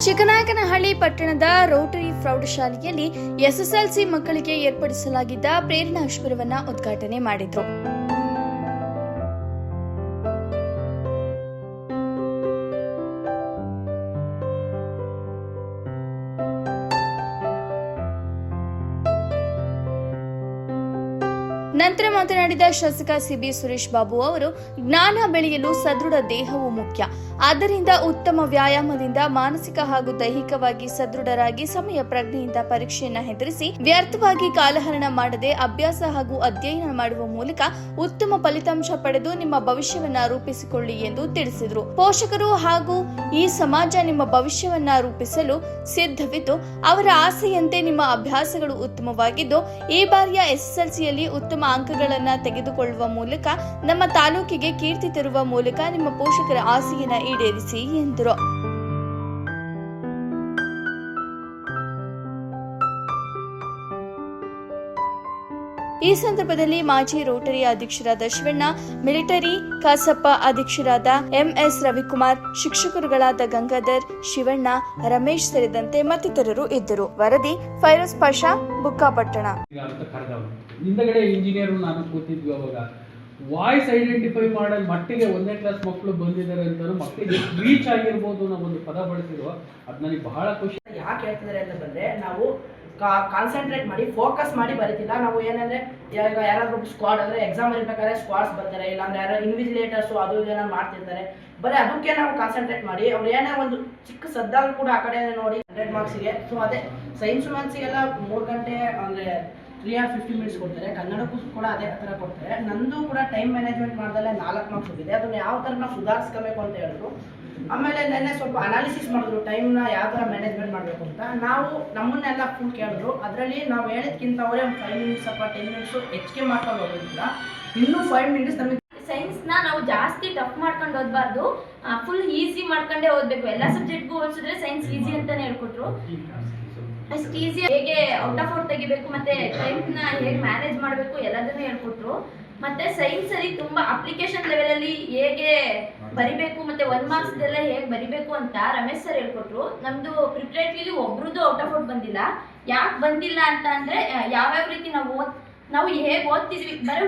ಚಿಕ್ಕನಾಯಕನಹಳ್ಳಿ ಪಟ್ಟಣದ ರೋಟರಿ ಪ್ರೌಢಶಾಲೆಯಲ್ಲಿ ಎಸ್ಎಸ್ಎಲ್ಸಿ ಮಕ್ಕಳಿಗೆ ಏರ್ಪಡಿಸಲಾಗಿದ್ದ ಪ್ರೇರಣಾ ಶಿಬಿರವನ್ನು ಉದ್ಘಾಟನೆ ಮಾಡಿದರು. ನಂತರ ಮಾತನಾಡಿದ ಶಾಸಕ ಸಿಬಿ ಸುರೇಶ್ ಬಾಬು ಅವರು, ಜ್ಞಾನ ಬೆಳೆಯಲು ಸದೃಢ ದೇಹವು ಮುಖ್ಯ. ಆದ್ದರಿಂದ ಉತ್ತಮ ವ್ಯಾಯಾಮದಿಂದ ಮಾನಸಿಕ ಹಾಗೂ ದೈಹಿಕವಾಗಿ ಸದೃಢರಾಗಿ ಸಮಯ ಪ್ರಜ್ಞೆಯಿಂದ ಪರೀಕ್ಷೆಯನ್ನು ಎದುರಿಸಿ ವ್ಯರ್ಥವಾಗಿ ಕಾಲಹರಣ ಮಾಡದೆ ಅಭ್ಯಾಸ ಹಾಗೂ ಅಧ್ಯಯನ ಮಾಡುವ ಮೂಲಕ ಉತ್ತಮ ಫಲಿತಾಂಶ ಪಡೆದು ನಿಮ್ಮ ಭವಿಷ್ಯವನ್ನ ರೂಪಿಸಿಕೊಳ್ಳಿ ಎಂದು ತಿಳಿಸಿದರು. ಪೋಷಕರು ಹಾಗೂ ಈ ಸಮಾಜ ನಿಮ್ಮ ಭವಿಷ್ಯವನ್ನ ರೂಪಿಸಲು ಸಿದ್ಧವಿದ್ದು, ಅವರ ಆಸೆಯಂತೆ ನಿಮ್ಮ ಅಭ್ಯಾಸಗಳು ಉತ್ತಮವಾಗಿದ್ದು, ಈ ಬಾರಿಯ ಎಸ್ಎಸ್ಎಲ್ಸಿಯಲ್ಲಿ ಉತ್ತಮ ಅಂಕಗಳನ್ನು ತೆಗೆದುಕೊಳ್ಳುವ ಮೂಲಕ ನಮ್ಮ ತಾಲೂಕಿಗೆ ಕೀರ್ತಿ ತರುವ ಮೂಲಕ ನಿಮ್ಮ ಪೋಷಕರ ಆಸೆಯನ್ನು ಈಡೇರಿಸಿ ಎಂದರು. ಈ ಸಂದರ್ಭದಲ್ಲಿ ಮಾಜಿ ರೋಟರಿ ಅಧ್ಯಕ್ಷರಾದ ಶಿವಣ್ಣ, ಮಿಲಿಟರಿ ಕಸಾಪ ಅಧ್ಯಕ್ಷರಾದ ಎಂಎಸ್ ರವಿಕುಮಾರ್, ಶಿಕ್ಷಕರುಗಳಾದ ಗಂಗಾಧರ್, ಶಿವಣ್ಣ, ರಮೇಶ್ ಸೇರಿದಂತೆ ಮತ್ತಿತರರು ಇದ್ದರು. ವರದಿ ಫೈರೋಜ್ ಪಾಷಾ, ಬುಕ್ಕಾಪಟ್ಟಣ. ಹಿಂದಗಡೆ ಇಂಜಿನಿಯರ್ ನಾನು ಕೂತಿದ್ವಿ. ಅವಾಗ ವಾಯ್ಸ್ ಐಡೆಂಟಿಫೈ ಮಾಡೋ ಮಟ್ಟಿಗೆ 1ನೇ ಕ್ಲಾಸ್ ಮಕ್ಕಳು ಬಂದಿದ್ದಾರೆ ಅಂತ ಮಕ್ಕಳಿಗೆ ರೀಚ್ ಆಗಿರ್ಬೋದು ನಾವು ಒಂದು ಪದ ಬಳಸಿರುವ ಅದು ನನಗೆ ಬಹಳ ಖುಷಿ. ಯಾಕೆ ಹೇಳ್ತಿದ್ದಾರೆ ಅಂತ ಬಂದ್ರೆ, ನಾವು ಕಾನ್ಸಂಟ್ರೇಟ್ ಮಾಡಿ ಫೋಕಸ್ ಮಾಡಿ ಬರೀತಿಲ್ಲ. ನಾವು ಏನಂದ್ರೆ ಈಗ ಯಾರಾದ್ರೂ ಸ್ಕ್ವಾಡ್ ಅಂದ್ರೆ ಎಕ್ಸಾಮ್ ಇರ್ಬೇಕಾದ್ರೆ ಸ್ಕ್ವಾಡ್ಸ್ ಬರ್ತಾರೆ, ಇಲ್ಲಾಂದ್ರೆ ಯಾರು ಇನ್ವಿಜಿಲೇಟರ್ಸ್ ಅದು ಇದನ್ನ ಮಾಡ್ತಿರ್ತಾರೆ. ಬರೀ ಅದಕ್ಕೆ ನಾವು ಕಾನ್ಸಂಟ್ರೇಟ್ ಮಾಡಿ ಅವ್ರು ಏನೇ ಒಂದು ಚಿಕ್ಕ ಸದ್ದಾದ್ರು ಕೂಡ ಆ ಕಡೆ ನೋಡಿ 100 ಮಾರ್ಕ್ಸಿಗೆ. ಸೊ ಅದೇ ಸೈನ್ಸ್ ಮ್ಯಾಥ್ಸಿಗೆಲ್ಲ 3 ಗಂಟೆ ಅಂದ್ರೆ 3 hours 50 minutes ಕೊಡ್ತಾರೆ. ಕನ್ನಡಕ್ಕೂ ಕೂಡ ಅದೇ ಥರ ಕೊಡ್ತಾರೆ. ನಂದು ಕೂಡ ಟೈಮ್ ಮ್ಯಾನೇಜ್ಮೆಂಟ್ ಮಾಡ್ದಲ್ಲೇ 4 ಮಾರ್ಕ್ಸ್ ಹೋಗಿದೆ. ಅದನ್ನ ಯಾವ ಥರ ನಾವು ಸುಧಾರಿಸ್ಕೋಬೇಕು ಅಂತ ಹೇಳಿದ್ರು. ಆಮೇಲೆ ನೆನ್ನೆ ಸ್ವಲ್ಪ ಅನಾಲಿಸಿಸ್ ಮಾಡಿದ್ರು, ಟೈಮ್ನ ಯಾವ ಥರ ಮ್ಯಾನೇಜ್ಮೆಂಟ್ ಮಾಡಬೇಕು ಅಂತ. ನಾವು ನಮ್ಮನ್ನೆಲ್ಲ ಫುಲ್ ಕೇಳಿದ್ರು. ಅದರಲ್ಲಿ ನಾವು ಹೇಳಿದ್ಕಿಂತ ಅವರೇ 5 minutes ಅಥವಾ 10 minutes ಹೆಚ್ಚಿಗೆ ಮಾಡ್ಕೊಂಡು ಹೋಗೋದಿಲ್ಲ. ಇನ್ನೂ 5 minutes ನಮಗೆ ಸೈನ್ಸ್ನ ನಾವು ಜಾಸ್ತಿ ಟಫ್ ಮಾಡ್ಕೊಂಡು ಓದಬಾರ್ದು, ಫುಲ್ ಈಸಿ ಮಾಡ್ಕೊಂಡೇ ಓದಬೇಕು. ಎಲ್ಲ ಸಬ್ಜೆಕ್ಟ್ಗೂ ಹೋಲಿಸಿದ್ರೆ ಸೈನ್ಸ್ ಈಸಿ ಅಂತಾನೆ ಹೇಳ್ಕೊಟ್ರು. ಅಷ್ಟು ಈಸಿ ಹೇಗೆ ಔಟ್ ಆಫ್ ಔಟ್ ತೆಗಿಬೇಕು ಮತ್ತೆ ಟೈಮ್ನ ಹೇಗೆ ಮ್ಯಾನೇಜ್ ಮಾಡಬೇಕು ಎಲ್ಲದನ್ನೂ ಹೇಳ್ಕೊಟ್ರು. ಮತ್ತೆ ಸೈನ್ಸ್ ಅಲ್ಲಿ ತುಂಬಾ ಅಪ್ಲಿಕೇಶನ್ ಲೆವೆಲ್ ಅಲ್ಲಿ ಹೇಗೆ ಬರಿಬೇಕು ಮತ್ತೆ 1 marks ಎಲ್ಲ ಹೇಗೆ ಬರಿಬೇಕು ಅಂತ ರಮೇಶ್ ಸರ್ ಹೇಳ್ಕೊಟ್ರು. ನಮ್ದು ಪ್ರಿಪರೇಟರಿಲಿ ಒಬ್ರದ್ದು ಔಟ್ ಆಫ್ ಔಟ್ ಬಂದಿಲ್ಲ. ಯಾಕೆ ಬಂದಿಲ್ಲ ಅಂತ ಅಂದ್ರೆ ಯಾವ್ಯಾವ ರೀತಿ ನಾವು ಹೇಗೆ ಓದ್ತಿದ್ವಿ ಬರೀ